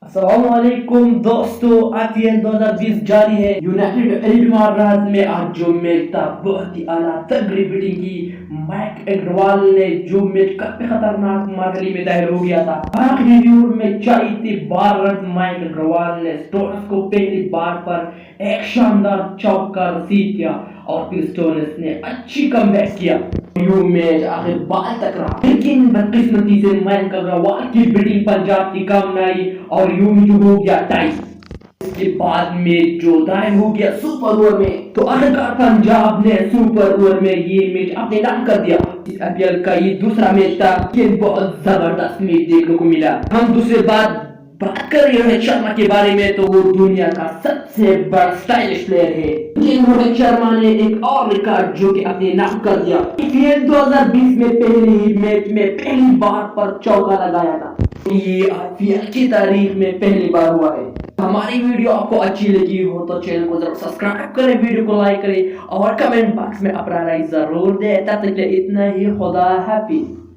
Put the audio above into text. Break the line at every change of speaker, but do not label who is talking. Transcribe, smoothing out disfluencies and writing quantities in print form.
السلام علیکم دوستو، IPL 2020 جاری ہے۔ یونائٹڈ عرب امارات میں آج جو میچ تھا بہت ہی اعلیٰ تگڑی بیٹنگ کی۔ مائک اگروال نے جو میچ کافی خطرناک مرحلے میں داخل ہو گیا تھا۔ آخری اوور میں چاہیے تھی 12 رن۔ مائک اگروال نے سٹونز کو پہلی بار پر ایک شاندار چوکا رسید کیا اور پھر سٹونز نے اچھی کم بیک کیا۔ یوں میچ آخر بال تک رہا، لیکن بدقسمتی سے مائک اگروال کی بیٹنگ پنجاب کی کام نہ آئی اور یوں جو ہو گیا ٹائی۔ اس کے بعد میچ جو دائر ہو گیا سپر اوور میں، تو آخرکار پنجاب نے سپر اوور میں یہ میچ اپنے نام کر دیا۔ اس IPL کا یہ دوسرا میچ تھا، یہ بہت زبردست میچ دیکھنے کو ملا۔ ہم دوسرے بات کریں روہت شرما کے بارے میں، تو وہ دنیا کا سب سے بڑا سٹائلش پلیئر ہے، لیکن روہت شرما نے ایک اور ریکارڈ جو کہ اپنے نام کر دیا۔ IPL 2020 میں پہلے ہی میچ میں پہلی بار پر چوکا لگایا تھا۔ یہ IPL کی تاریخ میں پہلی بار ہوا ہے۔ ہماری ویڈیو آپ کو اچھی لگی ہو تو چینل کو ضرور سبسکرائب کریں، ویڈیو کو لائک کریں اور کمنٹ باکس میں اپنا رائے ضرور دیں۔ تب تک اتنا ہی، خدا حافظ۔